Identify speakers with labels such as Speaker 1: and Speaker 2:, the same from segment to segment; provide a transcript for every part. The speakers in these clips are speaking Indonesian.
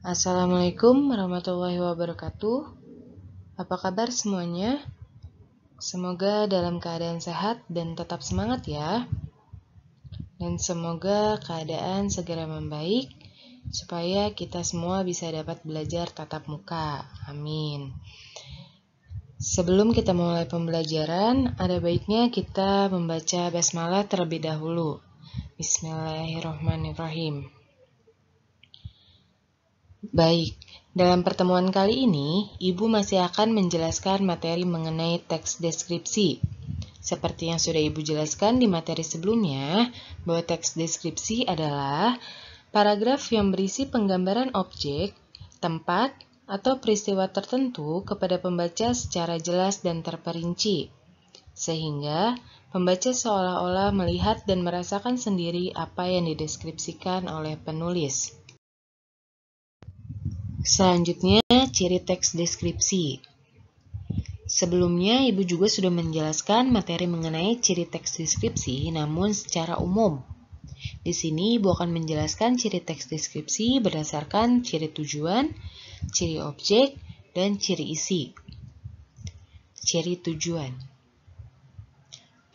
Speaker 1: Assalamualaikum warahmatullahi wabarakatuh. Apa kabar semuanya? Semoga dalam keadaan sehat dan tetap semangat ya. Dan semoga keadaan segera membaik supaya kita semua bisa dapat belajar tatap muka. Amin. Sebelum kita mulai pembelajaran, ada baiknya kita membaca basmalah terlebih dahulu. Bismillahirrahmanirrahim. Baik, dalam pertemuan kali ini, Ibu masih akan menjelaskan materi mengenai teks deskripsi. Seperti yang sudah Ibu jelaskan di materi sebelumnya, bahwa teks deskripsi adalah paragraf yang berisi penggambaran objek, tempat, atau peristiwa tertentu kepada pembaca secara jelas dan terperinci, sehingga pembaca seolah-olah melihat dan merasakan sendiri apa yang dideskripsikan oleh penulis. Selanjutnya, ciri teks deskripsi. Sebelumnya, Ibu juga sudah menjelaskan materi mengenai ciri teks deskripsi, namun secara umum. Di sini, Ibu akan menjelaskan ciri teks deskripsi berdasarkan ciri tujuan, ciri objek, dan ciri isi. Ciri tujuan.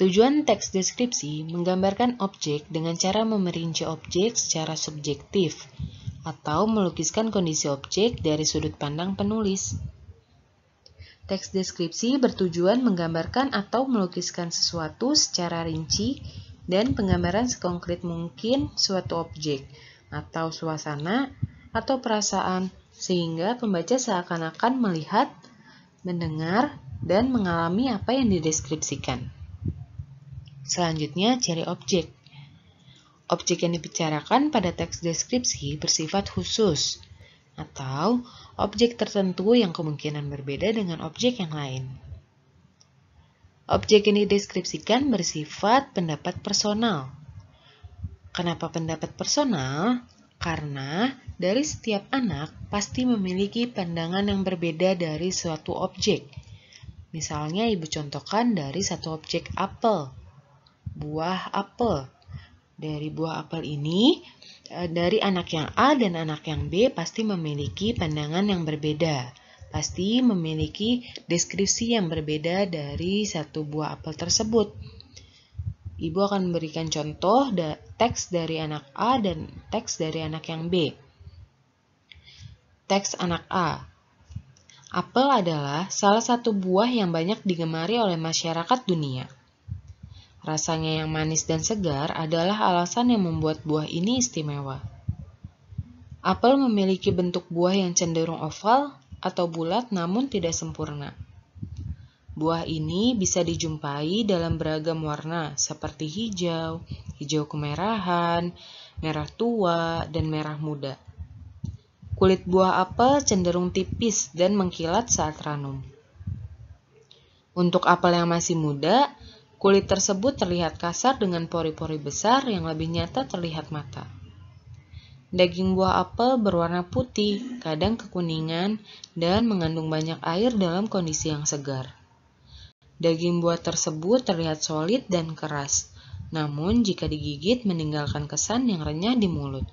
Speaker 1: Tujuan teks deskripsi menggambarkan objek dengan cara memerinci objek secara subjektif, atau melukiskan kondisi objek dari sudut pandang penulis. Teks deskripsi bertujuan menggambarkan atau melukiskan sesuatu secara rinci dan penggambaran sekonkret mungkin suatu objek, atau suasana, atau perasaan, sehingga pembaca seakan-akan melihat, mendengar, dan mengalami apa yang dideskripsikan. Selanjutnya, ciri objek. Objek yang dibicarakan pada teks deskripsi bersifat khusus, atau objek tertentu yang kemungkinan berbeda dengan objek yang lain. Objek yang dideskripsikan bersifat pendapat personal. Kenapa pendapat personal? Karena dari setiap anak pasti memiliki pandangan yang berbeda dari suatu objek. Misalnya Ibu contohkan dari satu objek apel, buah apel. Dari buah apel ini, dari anak yang A dan anak yang B pasti memiliki pandangan yang berbeda. Pasti memiliki deskripsi yang berbeda dari satu buah apel tersebut. Ibu akan memberikan contoh teks dari anak A dan teks dari anak yang B. Teks anak A. Apel adalah salah satu buah yang banyak digemari oleh masyarakat dunia. Rasanya yang manis dan segar adalah alasan yang membuat buah ini istimewa. Apel memiliki bentuk buah yang cenderung oval atau bulat namun tidak sempurna. Buah ini bisa dijumpai dalam beragam warna seperti hijau, hijau kemerahan, merah tua, dan merah muda. Kulit buah apel cenderung tipis dan mengkilat saat ranum. Untuk apel yang masih muda, kulit tersebut terlihat kasar dengan pori-pori besar yang lebih nyata terlihat mata. Daging buah apel berwarna putih, kadang kekuningan, dan mengandung banyak air dalam kondisi yang segar. Daging buah tersebut terlihat solid dan keras, namun jika digigit meninggalkan kesan yang renyah di mulut.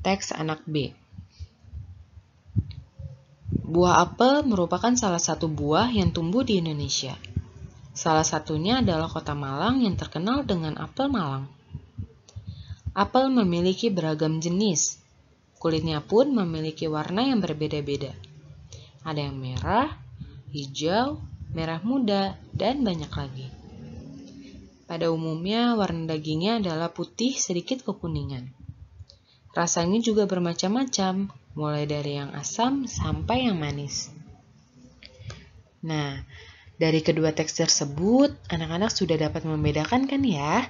Speaker 1: Teks anak B. Buah apel merupakan salah satu buah yang tumbuh di Indonesia. Salah satunya adalah Kota Malang yang terkenal dengan apel Malang. Apel memiliki beragam jenis. Kulitnya pun memiliki warna yang berbeda-beda. Ada yang merah, hijau, merah muda, dan banyak lagi. Pada umumnya warna dagingnya adalah putih sedikit kekuningan. Rasanya juga bermacam-macam, mulai dari yang asam sampai yang manis. Nah, dari kedua teks tersebut, anak-anak sudah dapat membedakan kan ya?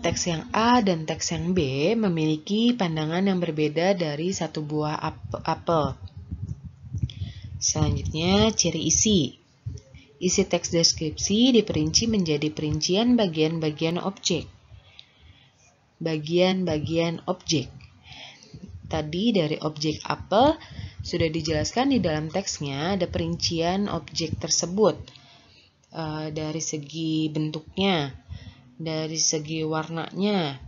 Speaker 1: Teks yang A dan teks yang B memiliki pandangan yang berbeda dari satu buah apel. Selanjutnya, ciri isi. Isi teks deskripsi diperinci menjadi perincian bagian-bagian objek. Bagian-bagian objek. Tadi dari objek apel sudah dijelaskan di dalam teksnya ada perincian objek tersebut. Dari segi bentuknya, dari segi warnanya,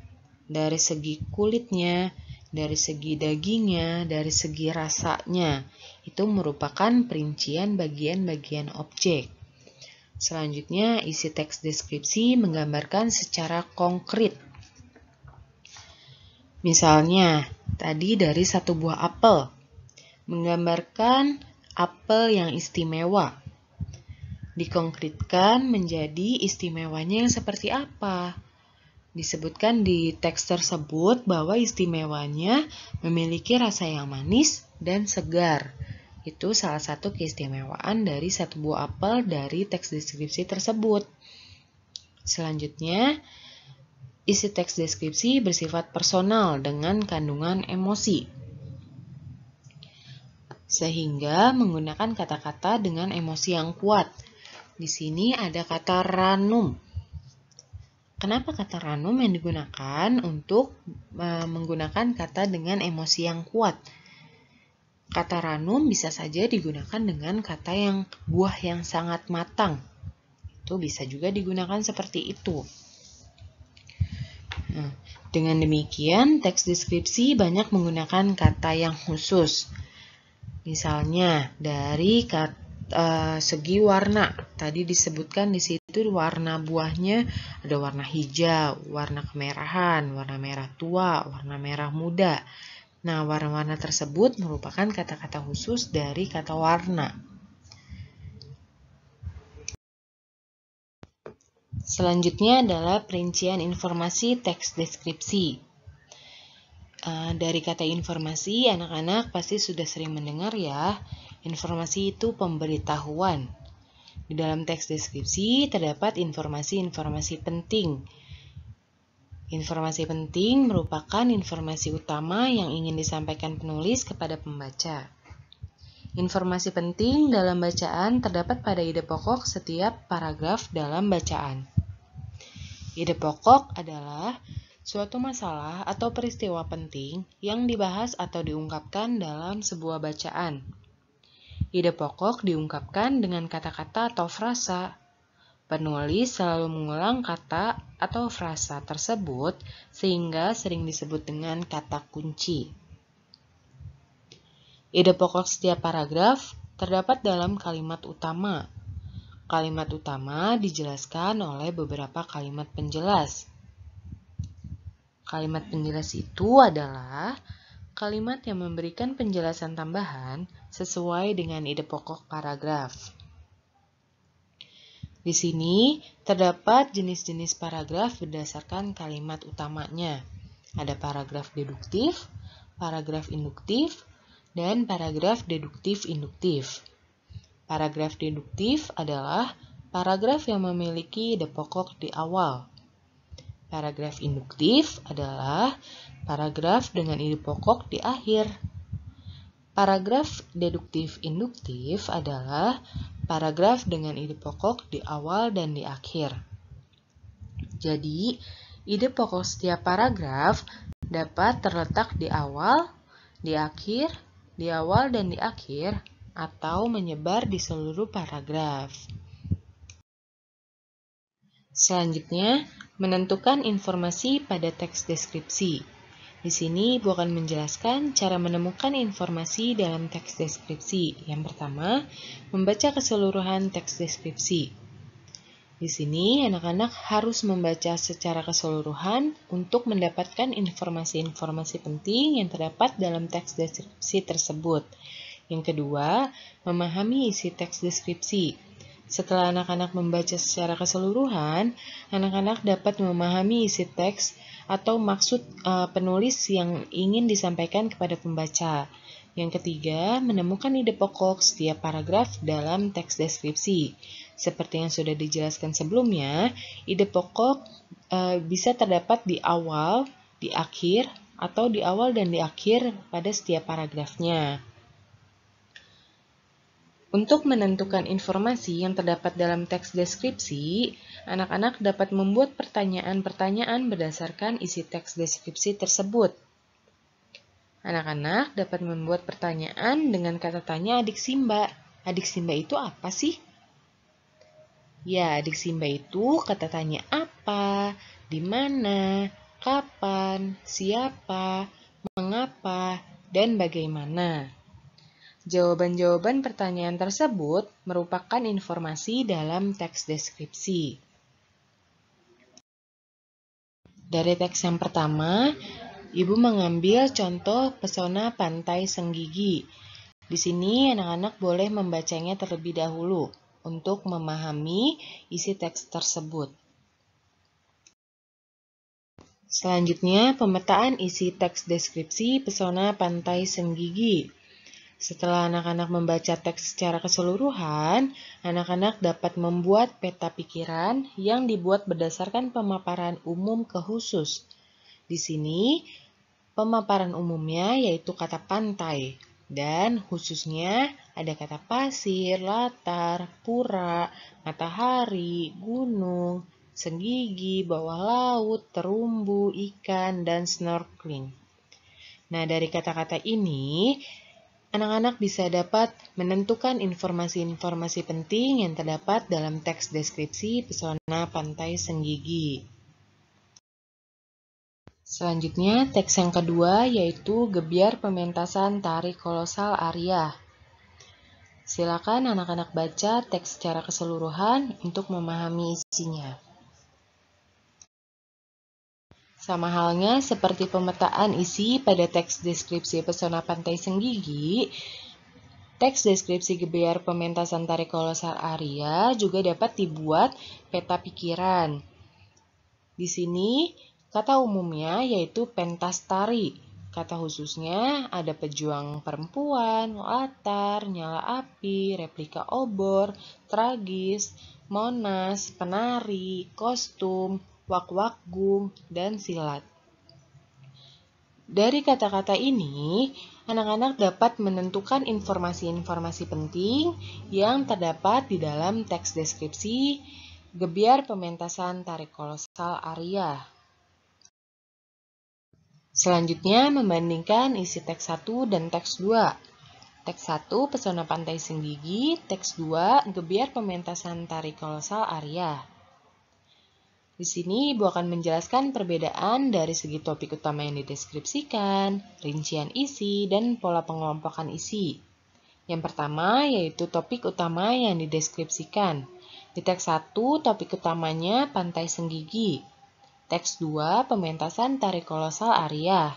Speaker 1: dari segi kulitnya, dari segi dagingnya, dari segi rasanya. Itu merupakan perincian bagian-bagian objek. Selanjutnya, isi teks deskripsi menggambarkan secara konkret. Misalnya, tadi dari satu buah apel, menggambarkan apel yang istimewa. Dikonkretkan menjadi istimewanya yang seperti apa. Disebutkan di teks tersebut bahwa istimewanya memiliki rasa yang manis dan segar. Itu salah satu keistimewaan dari satu buah apel dari teks deskripsi tersebut. Selanjutnya, isi teks deskripsi bersifat personal dengan kandungan emosi, sehingga menggunakan kata-kata dengan emosi yang kuat. Di sini ada kata ranum. Kenapa kata ranum yang digunakan untuk menggunakan kata dengan emosi yang kuat? Kata ranum bisa saja digunakan dengan kata yang buah yang sangat matang. Itu bisa juga digunakan seperti itu. Nah, dengan demikian, teks deskripsi banyak menggunakan kata yang khusus. Misalnya, dari segi warna. Tadi disebutkan di situ warna buahnya ada warna hijau, warna kemerahan, warna merah tua, warna merah muda. Nah, warna-warna tersebut merupakan kata-kata khusus dari kata warna. Selanjutnya adalah perincian informasi teks deskripsi. Dari kata informasi, anak-anak pasti sudah sering mendengar ya. Informasi itu pemberitahuan. Di dalam teks deskripsi terdapat informasi-informasi penting. Informasi penting merupakan informasi utama yang ingin disampaikan penulis kepada pembaca. Informasi penting dalam bacaan terdapat pada ide pokok setiap paragraf dalam bacaan. Ide pokok adalah suatu masalah atau peristiwa penting yang dibahas atau diungkapkan dalam sebuah bacaan. Ide pokok diungkapkan dengan kata-kata atau frasa. Penulis selalu mengulang kata atau frasa tersebut sehingga sering disebut dengan kata kunci. Ide pokok setiap paragraf terdapat dalam kalimat utama. Kalimat utama dijelaskan oleh beberapa kalimat penjelas. Kalimat penjelas itu adalah kalimat yang memberikan penjelasan tambahan sesuai dengan ide pokok paragraf. Di sini terdapat jenis-jenis paragraf berdasarkan kalimat utamanya. Ada paragraf deduktif, paragraf induktif, dan paragraf deduktif-induktif. Paragraf deduktif adalah paragraf yang memiliki ide pokok di awal. Paragraf induktif adalah paragraf dengan ide pokok di akhir. Paragraf deduktif-induktif adalah paragraf dengan ide pokok di awal dan di akhir. Jadi, ide pokok setiap paragraf dapat terletak di awal, di akhir, di awal dan di akhir, atau menyebar di seluruh paragraf. Selanjutnya, menentukan informasi pada teks deskripsi. Di sini Ibu akan menjelaskan cara menemukan informasi dalam teks deskripsi. Yang pertama, membaca keseluruhan teks deskripsi. Di sini anak-anak harus membaca secara keseluruhan untuk mendapatkan informasi-informasi penting yang terdapat dalam teks deskripsi tersebut. Yang kedua, memahami isi teks deskripsi. Setelah anak-anak membaca secara keseluruhan, anak-anak dapat memahami isi teks atau maksud penulis yang ingin disampaikan kepada pembaca. Yang ketiga, menemukan ide pokok setiap paragraf dalam teks deskripsi. Seperti yang sudah dijelaskan sebelumnya, ide pokok bisa terdapat di awal, di akhir, atau di awal dan di akhir pada setiap paragrafnya. Untuk menentukan informasi yang terdapat dalam teks deskripsi, anak-anak dapat membuat pertanyaan-pertanyaan berdasarkan isi teks deskripsi tersebut. Anak-anak dapat membuat pertanyaan dengan kata tanya adik Simba. Adik Simba itu apa sih? Ya, adik Simba itu kata tanya apa, di mana, kapan, siapa, mengapa, dan bagaimana. Jawaban-jawaban pertanyaan tersebut merupakan informasi dalam teks deskripsi. Dari teks yang pertama, Ibu mengambil contoh pesona Pantai Senggigi. Di sini anak-anak boleh membacanya terlebih dahulu untuk memahami isi teks tersebut. Selanjutnya, pemetaan isi teks deskripsi pesona Pantai Senggigi. Setelah anak-anak membaca teks secara keseluruhan, anak-anak dapat membuat peta pikiran yang dibuat berdasarkan pemaparan umum ke khusus. Di sini, pemaparan umumnya yaitu kata pantai, dan khususnya ada kata pasir, latar, pura, matahari, gunung, senggigi, bawah laut, terumbu, ikan, dan snorkeling. Nah, dari kata-kata ini, anak-anak bisa dapat menentukan informasi-informasi penting yang terdapat dalam teks deskripsi pesona Pantai Senggigi. Selanjutnya, teks yang kedua yaitu Gebyar Pementasan Tari Kolosal Aria. Silakan anak-anak baca teks secara keseluruhan untuk memahami isinya. Sama halnya seperti pemetaan isi pada teks deskripsi pesona Pantai Senggigi, teks deskripsi Gebyar Pementasan Tari Kolosal Aria juga dapat dibuat peta pikiran. Di sini, kata umumnya yaitu pentas tari. Kata khususnya ada pejuang perempuan, latar, nyala api, replika obor, tragis, monas, penari, kostum, wak-wakgung, dan silat. Dari kata-kata ini, anak-anak dapat menentukan informasi-informasi penting yang terdapat di dalam teks deskripsi Gebyar Pementasan Tari Kolosal Aria. Selanjutnya, membandingkan isi teks 1 dan teks 2. Teks 1, Pesona Pantai Senggigi. Teks 2, Gebyar Pementasan Tari Kolosal Aria. Di sini, Ibu akan menjelaskan perbedaan dari segi topik utama yang dideskripsikan, rincian isi, dan pola pengelompokan isi. Yang pertama, yaitu topik utama yang dideskripsikan. Di teks 1, topik utamanya Pantai Senggigi. Teks 2, Pementasan Tari Kolosal Aria.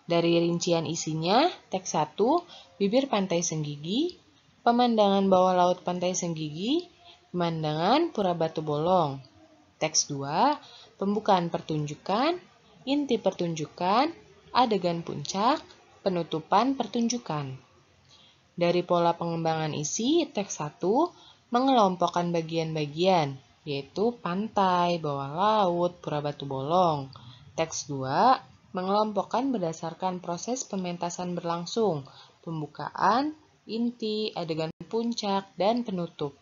Speaker 1: Dari rincian isinya, teks 1, Bibir Pantai Senggigi, Pemandangan Bawah Laut Pantai Senggigi, Pemandangan Pura Batu Bolong. Teks 2, Pembukaan Pertunjukan, Inti Pertunjukan, Adegan Puncak, Penutupan Pertunjukan. Dari pola pengembangan isi, teks 1 mengelompokkan bagian-bagian, yaitu pantai, bawah laut, pura batu bolong. Teks 2 mengelompokkan berdasarkan proses pementasan berlangsung, pembukaan, inti, adegan puncak, dan penutup.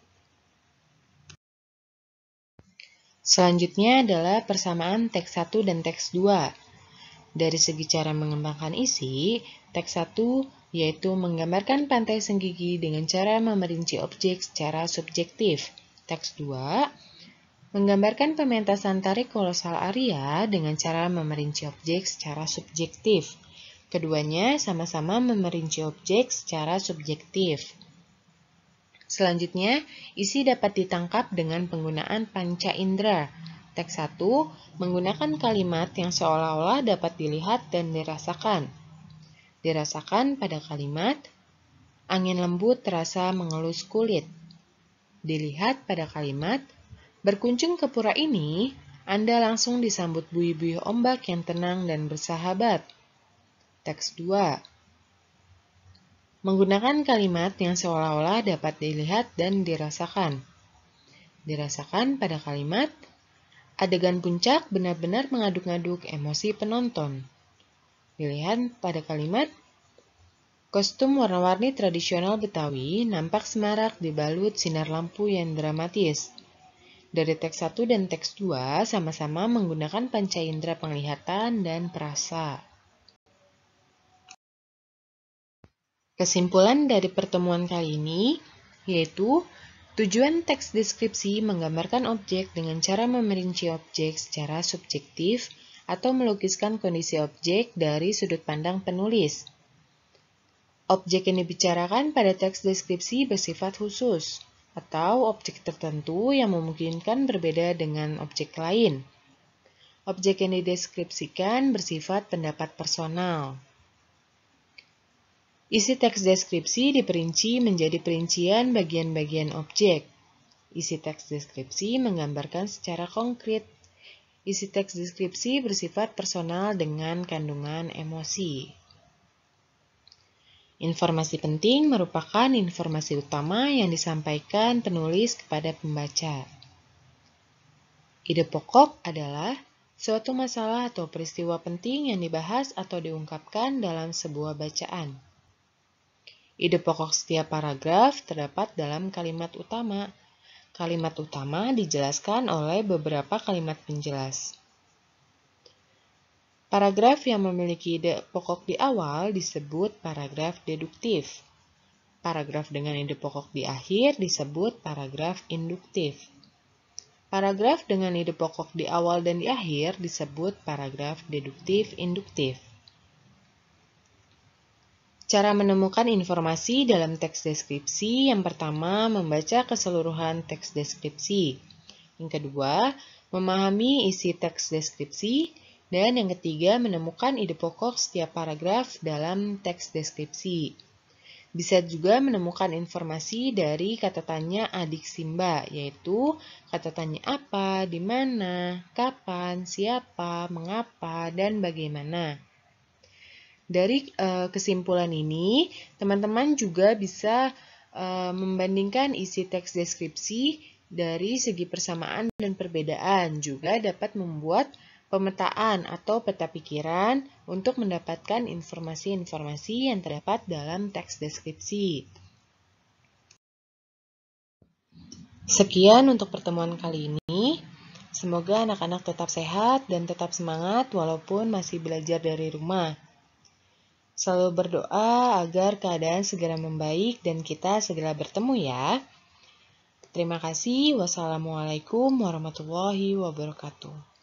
Speaker 1: Selanjutnya adalah persamaan teks 1 dan teks 2. Dari segi cara mengembangkan isi, teks 1 yaitu menggambarkan Pantai Senggigi dengan cara memerinci objek secara subjektif. Teks 2 menggambarkan pementasan tari kolosal Aria dengan cara memerinci objek secara subjektif. Keduanya sama-sama memerinci objek secara subjektif. Selanjutnya, isi dapat ditangkap dengan penggunaan panca indera. Teks 1 menggunakan kalimat yang seolah-olah dapat dilihat dan dirasakan. Dirasakan pada kalimat, angin lembut terasa mengelus kulit. Dilihat pada kalimat, berkunjung ke pura ini, Anda langsung disambut buih-buih ombak yang tenang dan bersahabat. Teks 2 menggunakan kalimat yang seolah-olah dapat dilihat dan dirasakan. Dirasakan pada kalimat, adegan puncak benar-benar mengaduk-aduk emosi penonton. Dilihat pada kalimat, kostum warna-warni tradisional Betawi nampak semarak dibalut sinar lampu yang dramatis. Dari teks 1 dan teks 2 sama-sama menggunakan panca indera penglihatan dan perasa. Kesimpulan dari pertemuan kali ini yaitu tujuan teks deskripsi menggambarkan objek dengan cara memerinci objek secara subjektif atau melukiskan kondisi objek dari sudut pandang penulis. Objek yang dibicarakan pada teks deskripsi bersifat khusus, atau objek tertentu yang memungkinkan berbeda dengan objek lain. Objek yang dideskripsikan bersifat pendapat personal. Isi teks deskripsi diperinci menjadi perincian bagian-bagian objek. Isi teks deskripsi menggambarkan secara konkret. Isi teks deskripsi bersifat personal dengan kandungan emosi. Informasi penting merupakan informasi utama yang disampaikan penulis kepada pembaca. Ide pokok adalah suatu masalah atau peristiwa penting yang dibahas atau diungkapkan dalam sebuah bacaan. Ide pokok setiap paragraf terdapat dalam kalimat utama. Kalimat utama dijelaskan oleh beberapa kalimat penjelas. Paragraf yang memiliki ide pokok di awal disebut paragraf deduktif. Paragraf dengan ide pokok di akhir disebut paragraf induktif. Paragraf dengan ide pokok di awal dan di akhir disebut paragraf deduktif-induktif. Cara menemukan informasi dalam teks deskripsi: yang pertama, membaca keseluruhan teks deskripsi. Yang kedua, memahami isi teks deskripsi. Dan yang ketiga, menemukan ide pokok setiap paragraf dalam teks deskripsi. Bisa juga menemukan informasi dari kata tanya adik Simba, yaitu kata tanya apa, di mana, kapan, siapa, mengapa, dan bagaimana. Dari kesimpulan ini, teman-teman juga bisa membandingkan isi teks deskripsi dari segi persamaan dan perbedaan. Juga dapat membuat pemetaan atau peta pikiran untuk mendapatkan informasi-informasi yang terdapat dalam teks deskripsi. Sekian untuk pertemuan kali ini. Semoga anak-anak tetap sehat dan tetap semangat walaupun masih belajar dari rumah. Selalu berdoa agar keadaan segera membaik dan kita segera bertemu ya. Terima kasih. Wassalamualaikum warahmatullahi wabarakatuh.